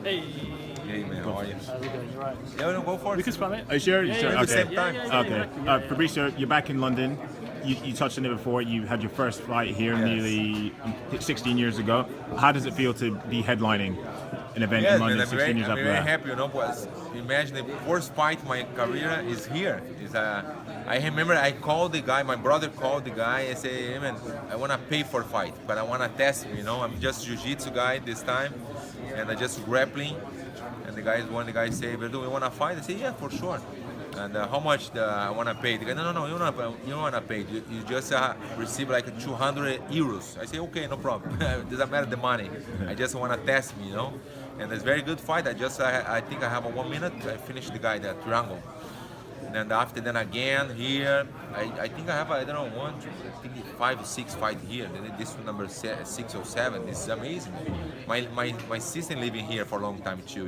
Hey. Hey man, how are you? How's it going? You right? Yeah, no, go for We it. can scrum it. Are you sure? Yeah, Sure? yeah, Okay. Same time. Okay. exactly. Yeah, Fabricio, you're back in London. You touched on it before. You had your first fight here Yes. nearly 16 years ago. How does it feel to be headlining an event Yes, in man, London I'm 16 very, years I'm after very that? happy, because imagine the first fight in my career is here. I remember I called the guy, my brother called the guy and say, hey man, I want to pay for fight, but I want to test me, I'm just jiu-jitsu guy this time, and I just grappling, and the guy say, Werdum, you want to fight? I say, yeah, for sure. And how much I want to pay? The guy, no, you don't want to pay. You just receive like 200 euros. I say, okay, no problem. Doesn't matter the money. I just want to test me, And it's very good fight. I think I have a 1 minute. I finish the guy, the triangle. And after then again here, I think I have, I don't know, I think 5 or 6 fight here. Then this one number 6 or 7. This is amazing. My sister living here for a long time too,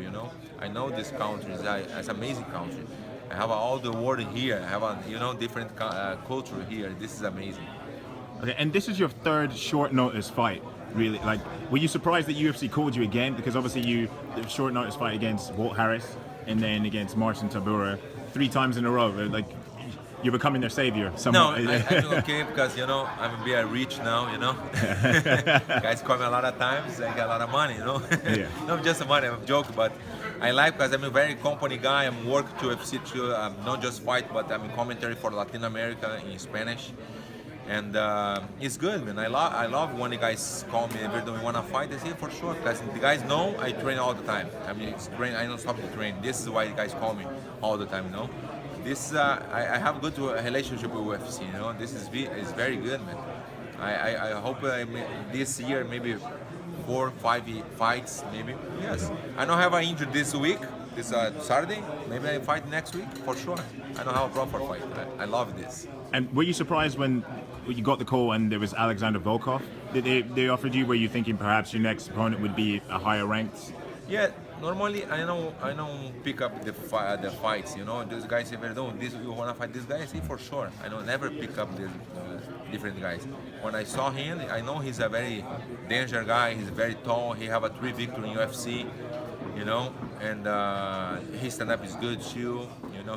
I know this country. It's an amazing country. I have all the world here. I have a different culture here. This is amazing. Okay, and this is your third short notice fight. Really, like, were you surprised that UFC called you again? Because obviously the short notice fight against Walt Harris and then against Marcin Tybura 3 times in a row. Like, you're becoming their savior. Somewhat. No, I feel okay because I'm a bit rich now. Guys call me a lot of times. I get a lot of money. Yeah. Not just the money. I'm joking, but I like because I'm a very company guy. I'm work to UFC too. I'm not just fight, but I'm in commentary for Latin America in Spanish. And it's good, man. I love when the guys call me, Werdum, you want to fight? I say, for sure, because the guys know I train all the time. I mean, I don't stop to train. This is why the guys call me all the time, This I have a good relationship with UFC, This is very good, man. I hope this year maybe 4 or 5 fights, maybe. Yes. I don't have an injury this week. This Saturday, maybe I fight next week for sure. I don't have a proper fight. I love this. And were you surprised when you got the call and there was Alexander Volkov? They offered you? Were you thinking perhaps your next opponent would be a higher ranked? Yeah, normally I don't pick up the fights. Those guys say, Werdum, you wanna fight this guy? I say for sure. I don't never pick up the different guys. When I saw him, I know he's a very dangerous guy. He's very tall. He have 3 victories in UFC. And his stand-up is good too.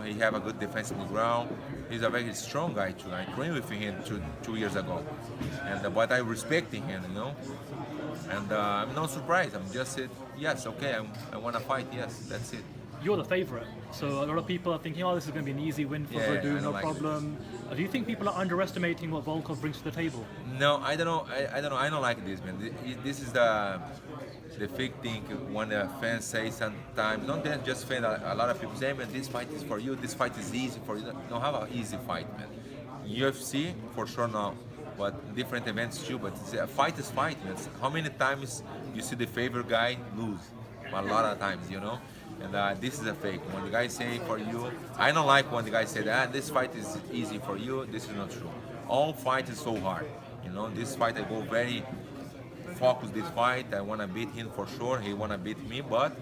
He have a good defense in the ground. He's a very strong guy too. I trained with him two years ago, but I respect him, And I'm not surprised. I'm just said, yes, okay, I want to fight. Yes, that's it. You're the favorite, so a lot of people are thinking, oh, this is going to be an easy win for Yeah, Werdum, I no don't like problem. Do you think people are underestimating what Volkov brings to the table? No, I don't know. I don't know. I don't like this, man. This is the fake thing when the fans say sometimes. Don't just fans. A lot of people say, man, this fight is for you. This fight is easy for you. Don't have an easy fight, man. UFC for sure now, but different events too. But a fight is fight, man. How many times you see the favorite guy lose? A lot of times, And this is a fake. When the guys say for you, I don't like when the guys say that this fight is easy for you. This is not true. All fight is so hard. This fight I go very focused. This fight I want to beat him for sure. He want to beat me, but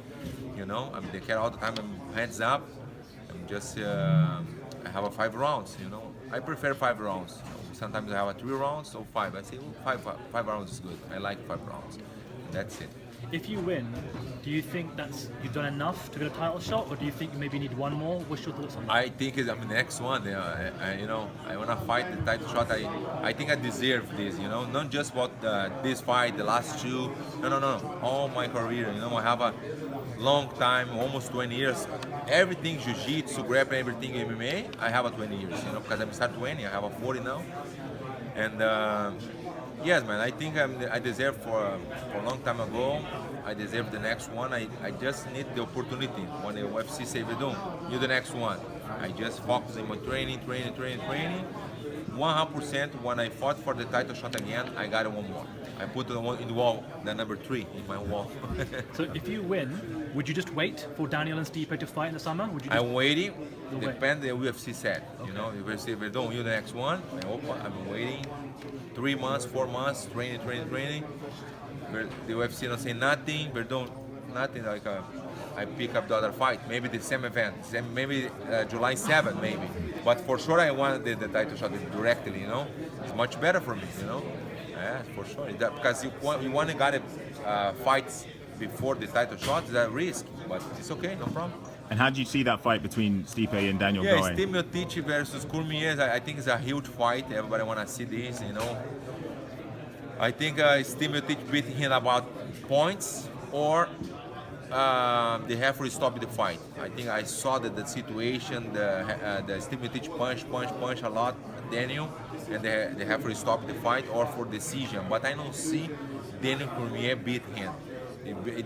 I'm they care all the time. I'm hands up. I'm just I have 5 rounds. I prefer 5 rounds. Sometimes I have 3 rounds or 5. I say five rounds is good. I like 5 rounds. That's it. If you win, do you think you've done enough to get a title shot, or do you think you maybe need one more? What's your thoughts on that? I think I'm the next one. I want to fight the title shot. I think I deserve this. Not just about this fight, the last 2. No. All my career. I have a long time, almost 20 years. Everything jiu-jitsu, grappling, everything MMA. I have a 20 years. Because I'm start 20. I have a 40 now, and. Yes, man. I think I deserve for a long time ago. I deserve the next one. I just need the opportunity. When the UFC say, Werdum, you're the next one. I just focus on my training. 100%. When I fought for the title shot again, I got one more. I put the one in the wall, the number 3 in my wall. So if you win, would you just wait for Daniel and Stipe to fight in the summer? Would you just... I'm waiting. Depends the UFC said. If they say, Werdum, you're the next one. I've been waiting 3 months, 4 months, training. The UFC don't say nothing. Werdum, nothing. Like I pick up the other fight. Maybe the same event. Maybe July 7th, maybe. But for sure, I want the title shot directly. It's much better for me. Yeah, for sure. Because you want to get fights before the title shot is a risk, but it's okay, no problem. And how do you see that fight between Stipe and Daniel Yeah, going? Steve Miocic versus Cormier, I think it's a huge fight. Everybody wanna see this, you know. I think Steve Miocic beat him about points, or the referee stopped the fight. I think I saw that the situation, the Steve Miocic punch a lot, Daniel, and the referee stopped the fight, or for decision. But I don't see Daniel Cormier beat him.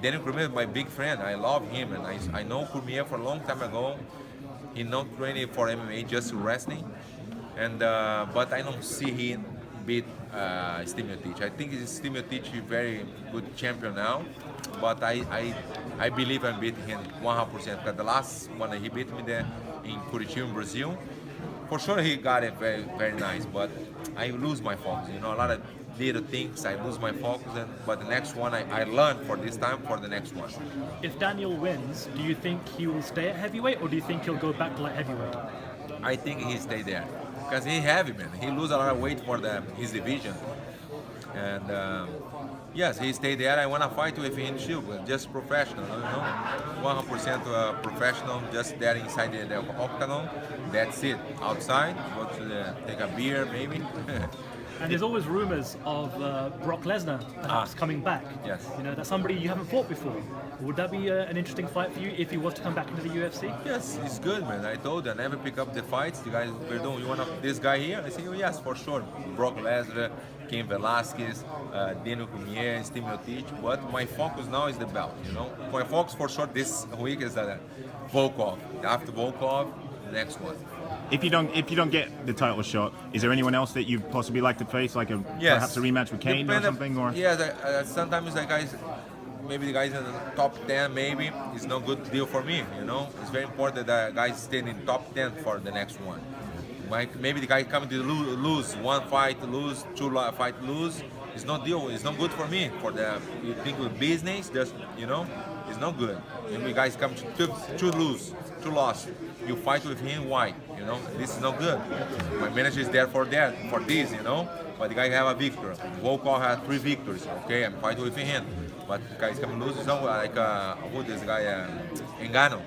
Daniel Cormier is my big friend. I love him, and I know Cormier for a long time ago. He not training for MMA, just wrestling, and but I don't see him beat Steve Miocic. I think Steve Miocic is a very good champion now, but I believe I beat him 100%. Because the last one he beat me there in Curitiba, in Brazil, for sure he got it very nice. But I lose my focus. You know, a lot of little things I lose my focus, but the next one I learn for this time for the next one. If Daniel wins, do you think he will stay at heavyweight, or do you think he'll go back to light heavyweight? I think he stay there because he heavy, man. He lose a lot of weight for his division, and yes, he stay there. I wanna fight with him too, but just professional, you know, 100% professional. Just there inside the octagon. That's it. Outside, go to take a beer maybe. And there's always rumors of Brock Lesnar perhaps coming back. Yes. You know, that's somebody you haven't fought before. Would that be an interesting fight for you if he was to come back into the UFC? Yes, it's good, man. I told you, I never pick up the fights. The guys, Werdum, you want this guy here? I say, oh, yes, for sure. Brock Lesnar, Cain Velasquez, Daniel Cormier, Steve Miocic. But my focus now is the belt, you know. My focus for sure this week is Volkov. After Volkov, the next one. If you don't get the title shot, is there anyone else that you'd possibly like to face, like perhaps a rematch with Cain or something? Or yeah, sometimes the guys, maybe the guys in the top 10, maybe it's no good deal for me. You know, it's very important that the guys stay in top 10 for the next one. Maybe the guy coming to lose one fight, lose two fight, lose. It's no deal. It's not good for me. You think with business, just you know, it's not good. Maybe guys come to lose, to loss. You fight with him, why? You know, this is not good. My manager is there for this, you know. But the guy have a victory. Volkov has 3 victories. Okay, I'm fighting with him. But guys come lose. It's not like who this guy Ngannou.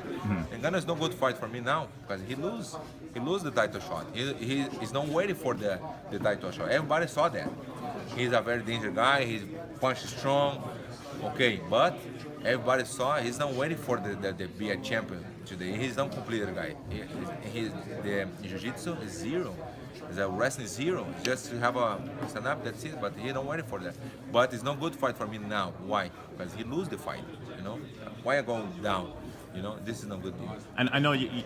Ngannou is no good fight for me now because he lose the title shot. He's not waiting for the title shot. Everybody saw that. He's a very dangerous guy. He's punch strong. Okay, but everybody saw he's not waiting for the be a champion today. He's not completed guy. The jiu-jitsu is zero. The wrestling is zero. Just to have a stand up, that's it. But he's not waiting for that. But it's not good fight for me now. Why? Because he lose the fight. You know, why I go down? You know, this is not good news. And I know you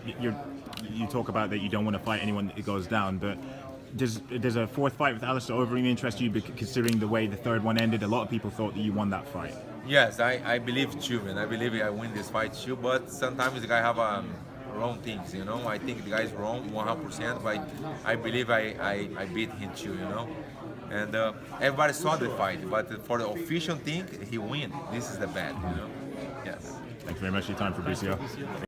talk about that you don't want to fight anyone that goes down, but does a 4th fight with Alistair Overeem interest you? Considering the way the 3rd one ended, a lot of people thought that you won that fight. Yes, I believe too, man. I believe I win this fight too. But sometimes the guy have wrong things, you know. I think the guy is wrong 100%, but I believe I beat him too, you know. And everybody saw the fight, but for the official thing, he win. This is the bad, you know. Yes. Thanks very much for your time, Fabricio.